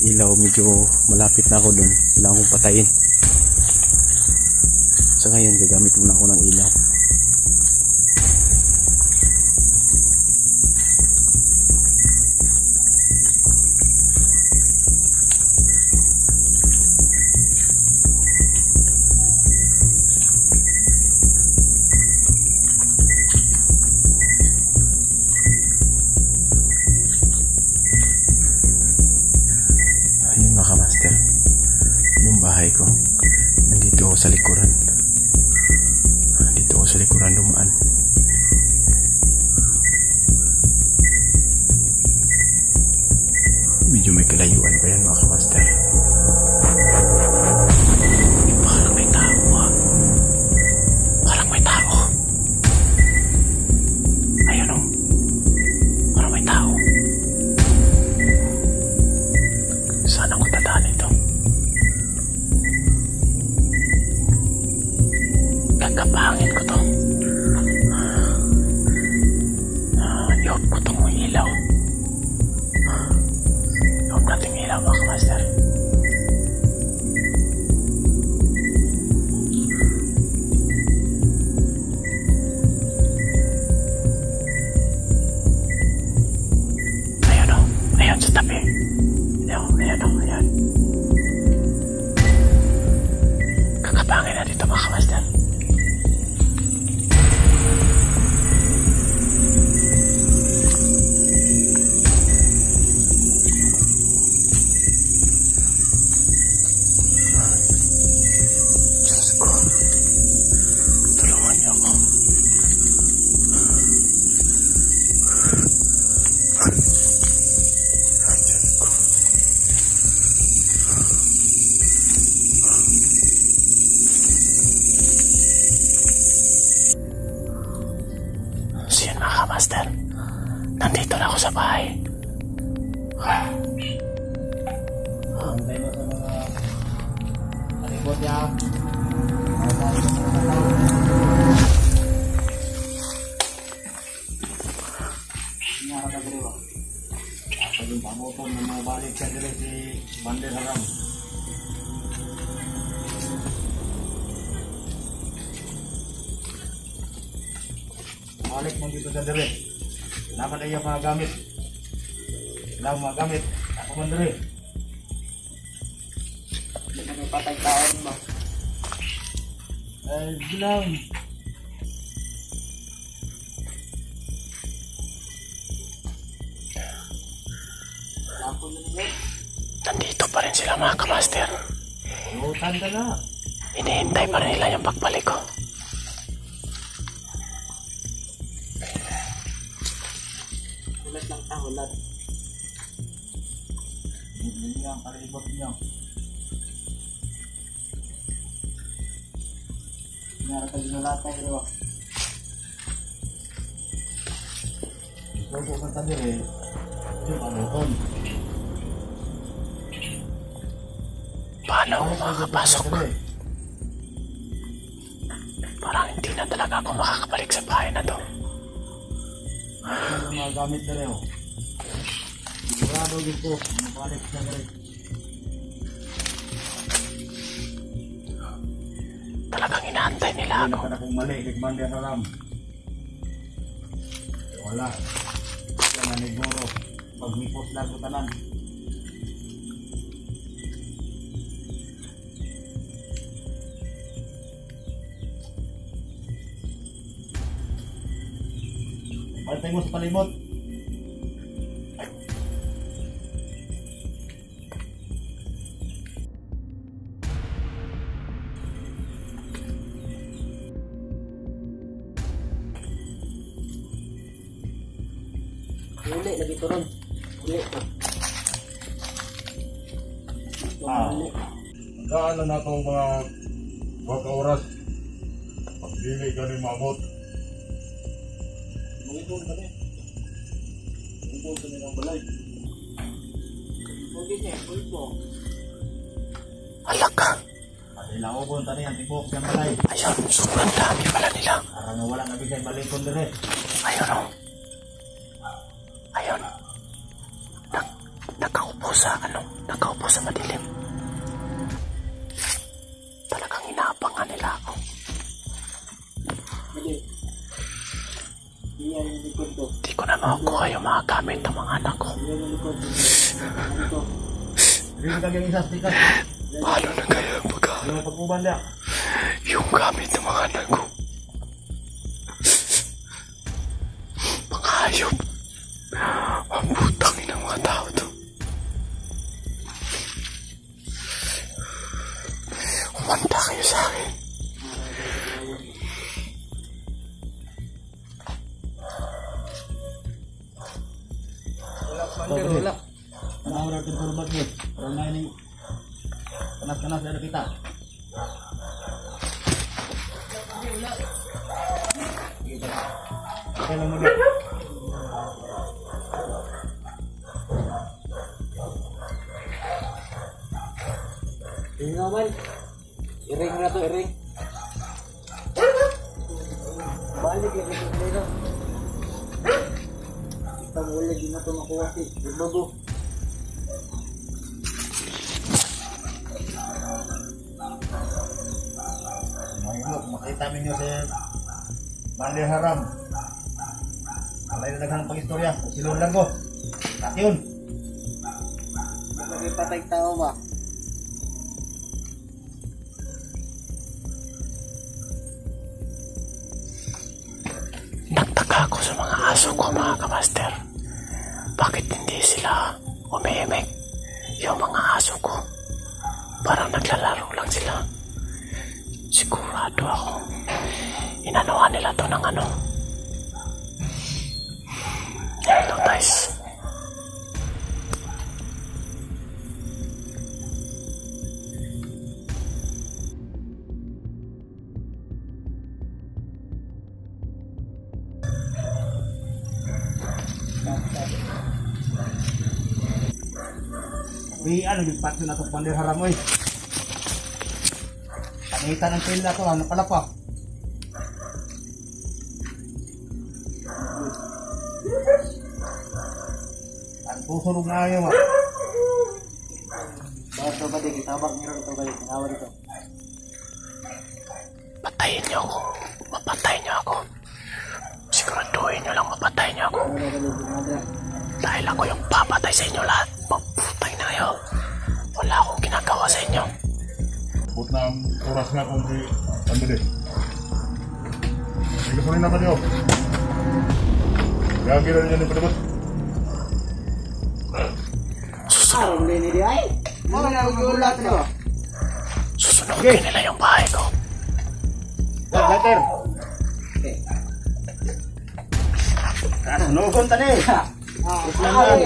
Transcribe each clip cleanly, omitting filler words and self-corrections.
ilaw, medyo malapit na ako dun. Kailangan kong patayin. Sa ngayon gagamit muna ako ng ilaw. Mga master, yung bahay ko nandito ako sa likuran. Dito ako sa likuran dumaan. Medyo may kalayuan pa yan mga master. Parang may tao ah. Parang may tao. Ayun oh. Parang may tao. Saan ako dadaan ito? Gagapangin ko to. Iop ko tong ilaw. Iop natin ilaw mga master. Ayan o. Ayan sa tabi. Ayan. Kakapangin na dito mga master. Diyos ko, tulungan niyo ako. Master, nandito na ako sa bahay. Antay mo sa mga alibot niya. Nakakagriwa. Ako yung pangutong na mabalik siya dito si Bandel Haram. Balik mo dito sa dire. Kailangan na yung mga gamit. Kailangan mga gamit. Ako man dire. Hindi na may patay taon ba? Ay, bilang. Nandito pa rin sila mga kamaster. Lutan ka na. Hinihintay pa rin nila yung pagbalik ko. Ulat lang ta, ulat. Hindi nga ang palibot niyo. Narata ginulata yung rewa. Logo kan tadi yung aluhon. Paano ako makakapasok? Parang hindi na talaga ako makakabalik sa bahay na to. Ano mga gamit na rin? Sigurado dito, mabalik na rin. Talagang inaantay nila ako. Hindi na kung mali, ligman din alam. Wala. Yan na niguro. Pag-mipos lang ko tanan. Bantay mo sa palibot. Uli lagi turun. Uli. Gaano na itong mga oras pagdili ka rin mamot. Mungkol ka rin. Mungkol ka rin ang balay. Mungkol niya, mungkol. Alak ka. Pati naubon tani ang tibok ng balay. Ayun, sobrang dami pala nila. Parang wala na bisay balikon din eh. Ayun o. Ayun. Nakaupo nakaupo sa madilim. Talagang inaabangan nila ako. Hindi. Iyan yung likod ko. Di ko na makukuha yung mga gamit ng mga anak ko. Iyan yung likod. Ano ko? Hindi ka ganyan sa stikas. Paano na kaya Yung pag-uban niya. yung gamit ng mga anak ko? Mga hayop. Ang putang ng mga tao to. Umanda kayo sa akin. Wala. Panahon natin kurbat mo. Parang na yun. Kanas-kanas na kita. Kailan mo na. Ini naman. Iring na to, iring. Balik yung iring nila. Kita muli din na ito makuha si Bago. Makita ninyo si Mali Haram. Alay na daghang pang-istorya. Silon lang ko. Kasi yun. Lagi patay tao ba? Nagtaka ako sa mga aso ko, mga kamaster. Bakit hindi sila umihimik? Yung mga aso ko, parang naglalaro lang sila. Sigurado ako, inanuhan nila to ng ano. Hypnotize. Ano yung patso na itong Mali Haram mo eh. Panitan ng pila to. Ano pala pa? Ang susunog na ayaw ma. Bakit ito ba di? Kitabak nyo ito ba? Tinawa dito. Patayin niyo ako. Mapatayin niyo ako. Siguraduhin niyo lang mapatayin niyo ako. Dahil ako yung papatay sa inyo lahat. Maputay na kayo. Wala akong ginagawa sa inyo. Put na oras nga kung di pamili. May gasolina pa niyo. Kaya kira niyo ni palibot. Araw din ni di ay. Mga nag-ulat nyo. Susunugin nila yung bahay ko. Letter. Nugon ta ni. Islangan.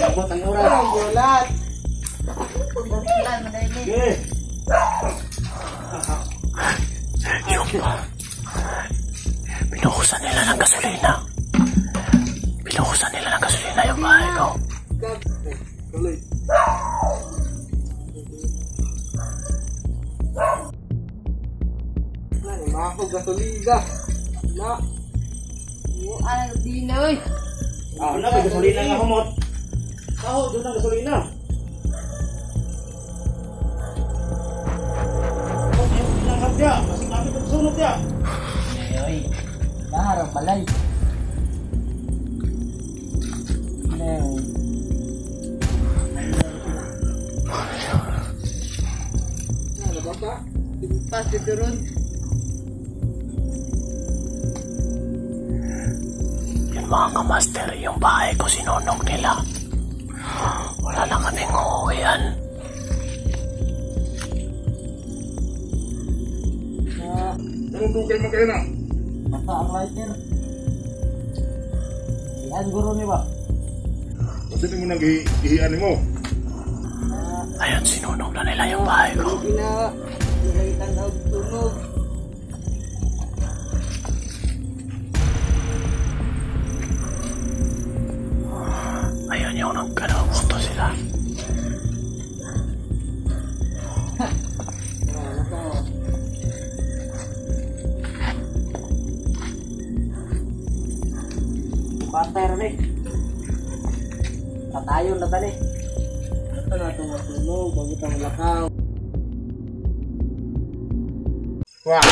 Abot ang oras. Ulat. Okay. Yung binuhusan nila ng gasolina. Binuhusan nila ng gasolina yung bahay ko. Tuloy. Mga ko gasolina. Na. Yung anak din na oy. Ano ba gasolina nga humot? Doon ang gasolina. Yung pinangkat niya, kasi kami pagsunod niya. Ay, naharap balay. Ano ba ka? Pintas dito ron. Yung mga kamaster, yung bahay ko sinunog nila. Wala na kaming uuwian. Anong tukay mo kayo na? Basta ang lighter. Yan guro ni ba? Kasi di mo nang ihian mo. Ayun, sinunog na nila yung bahay ko. Hindi na nilaitan na tunog. Ayun yung nagkanabuto sila. Pater ni. Patayon na tani. Ito na itong matunog, bago itong lakaw. Wow!